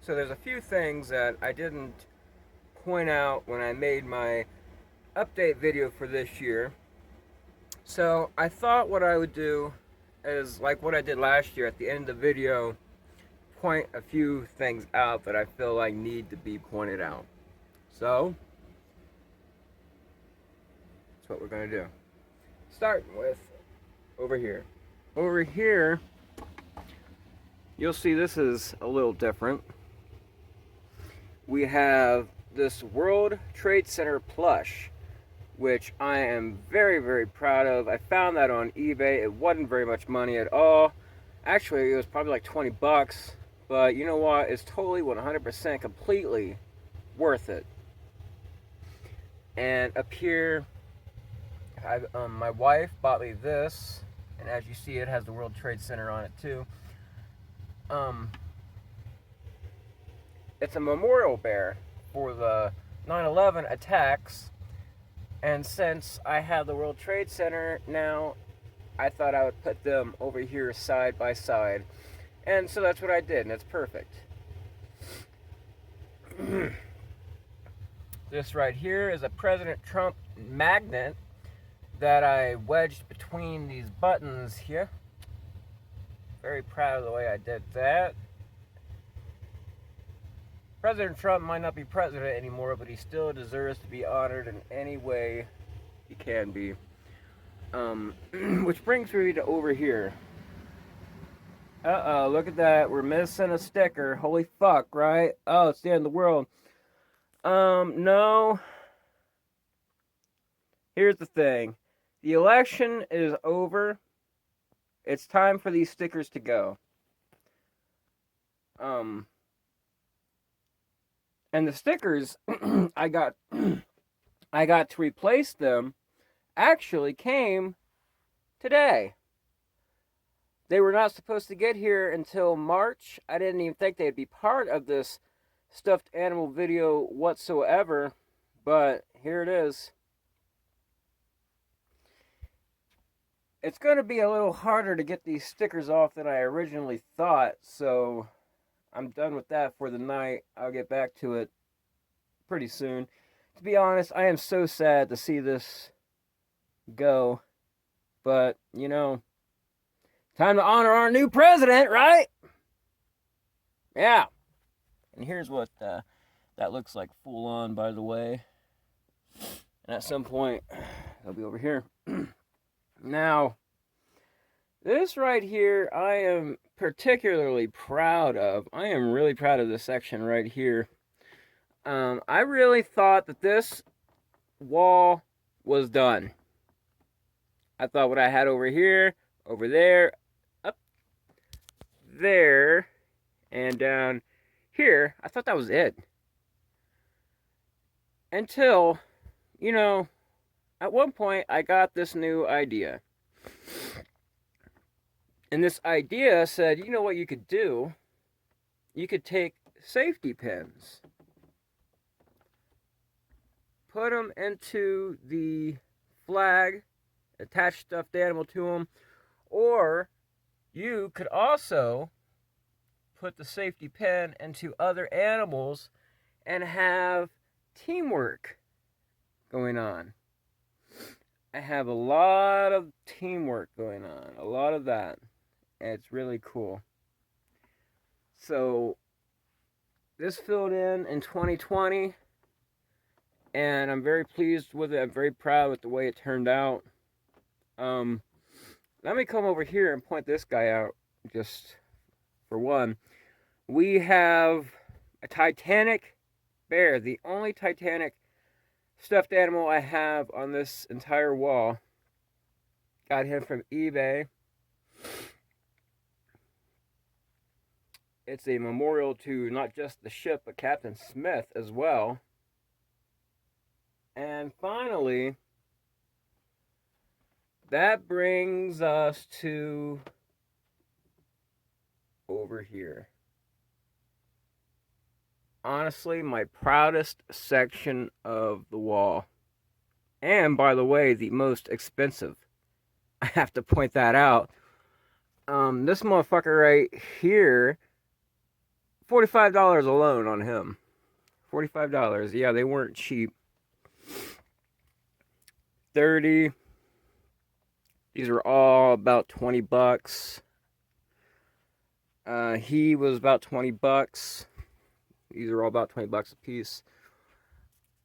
So there's a few things that I didn't point out when I made my update video for this year. So I thought what I would do is like what I did last year at the end of the video, point a few things out that I feel like need to be pointed out. So that's what we're going to do. Starting with over here. Over here, you'll see this is a little different. We have this World Trade Center plush, which I am very, very proud of. I found that on eBay. It wasn't very much money at all. Actually, it was probably like 20 bucks. But you know what? It's totally 100% completely worth it. And up here, my wife bought me this. And as you see, it has the World Trade Center on it too. It's a memorial bear for the 9/11 attacks. And since I have the World Trade Center now, I thought I would put them over here side by side. And so that's what I did, and it's perfect. This right here is a President Trump magnet that I wedged between these buttons here. Very proud of the way I did that. President Trump might not be president anymore, but he still deserves to be honored in any way he can be. Which brings me to over here. Uh-oh, look at that. We're missing a sticker. Holy fuck, right? Oh, it's the end of the world. No. Here's the thing. The election is over. It's time for these stickers to go. And the stickers I got to replace them actually came today. They were not supposed to get here until March. I didn't even think they'd be part of this stuffed animal video whatsoever, but here it is. It's going to be a little harder to get these stickers off than I originally thought, so I'm done with that for the night. I'll get back to it pretty soon. To be honest, I am so sad to see this go. But, you know, time to honor our new president, right? Yeah. And here's what that looks like full on, by the way. And at some point, it'll be over here. Now, this right here, I am particularly proud of. I am really proud of this section right here. I really thought that this wall was done. I thought what I had over here, over there, up there, and down here, I thought that was it. Until, you know, at one point I got this new idea. And this idea said, you know what you could do? You could take safety pins, put them into the flag, attach stuffed animal to them, or you could also put the safety pin into other animals and have teamwork going on. I have a lot of teamwork going on, a lot of that, and it's really cool. So this filled in 2020, and I'm very pleased with it. I'm very proud with the way it turned out. Let me come over here and point this guy out just for one. We have a Titanic bear, the only Titanic stuffed animal I have on this entire wall. Got him from eBay. It's a memorial to not just the ship, but Captain Smith as well. And finally, that brings us to over here. Honestly, my proudest section of the wall. And, by the way, the most expensive. I have to point that out. This motherfucker right here, $45 alone on him. $45. Yeah, they weren't cheap. 30. These were all about 20 bucks. He was about 20 bucks. These are all about 20 bucks a piece.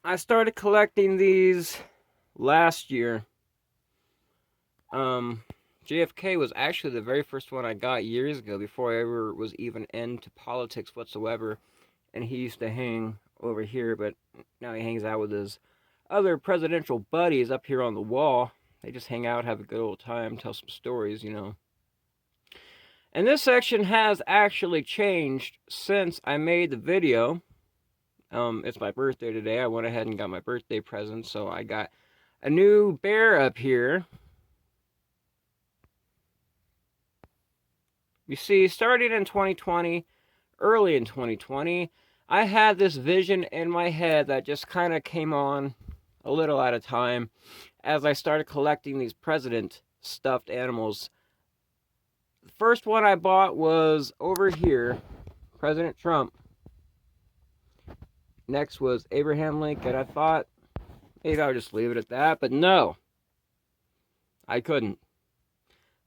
I started collecting these last year. JFK was actually the very first one I got years ago, before I ever was even into politics whatsoever. And he used to hang over here, but now he hangs out with his other presidential buddies up here on the wall. They just hang out, have a good old time, tell some stories, you know. And this section has actually changed since I made the video. It's my birthday today. I went ahead and got my birthday present, so I got a new bear up here. You see, starting in 2020, early in 2020, I had this vision in my head that just kind of came on a little at a time as I started collecting these president stuffed animals. The first one I bought was over here, President Trump. Next was Abraham Lincoln. I thought maybe I would just leave it at that, but no, I couldn't.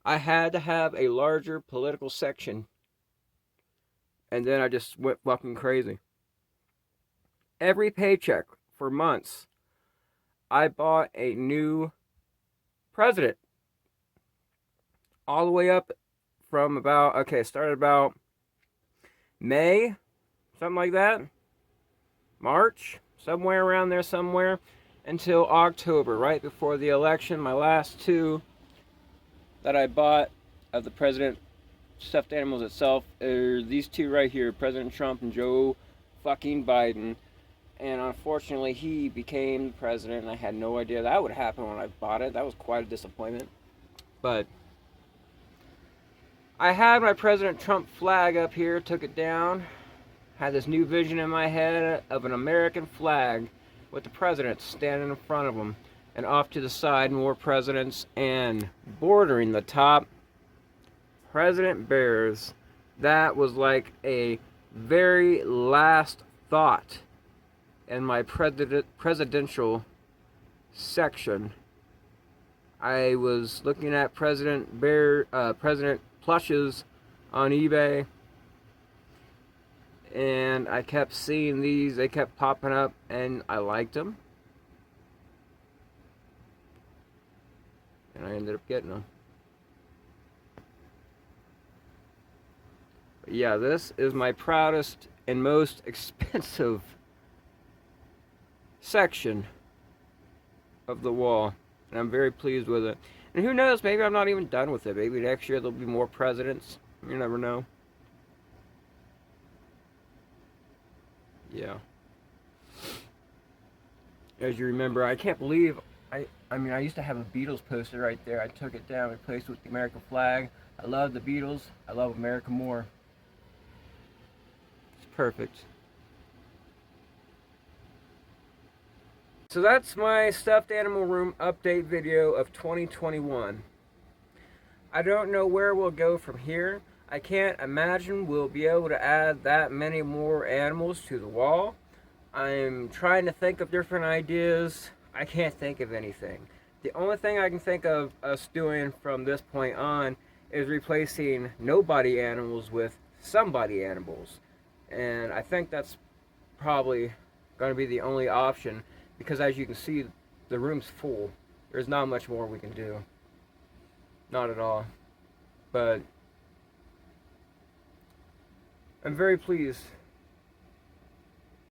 I had to have a larger political section, and then I just went fucking crazy. Every paycheck for months, I bought a new president. All the way up from about, started about May, something like that. March, somewhere around there somewhere, until October, right before the election. My last two that I bought of the president stuffed animals itself are these two right here, President Trump and Joe fucking Biden. And unfortunately, he became the president, and I had no idea that would happen when I bought it. That was quite a disappointment. But I had my President Trump flag up here, took it down, had this new vision in my head of an American flag with the president standing in front of him, and off to the side more presidents, and bordering the top, President Bears. That was like a very last thought in my presidential section. I was looking at President plushes on eBay, and I kept seeing these. They kept popping up, and I liked them, and I ended up getting them. But yeah, this is my proudest and most expensive section of the wall, and I'm very pleased with it. And who knows, maybe I'm not even done with it. Maybe next year there'll be more presidents. You never know. Yeah. As you remember, I can't believe I used to have a Beatles poster right there. I took it down, replaced it with the American flag. I love the Beatles. I love America more. It's perfect. So that's my stuffed animal room update video of 2021. I don't know where we'll go from here. I can't imagine we'll be able to add that many more animals to the wall. I'm trying to think of different ideas. I can't think of anything. The only thing I can think of us doing from this point on is replacing nobody animals with somebody animals. And I think that's probably going to be the only option, because as you can see, the room's full. There's not much more we can do. Not at all. But I'm very pleased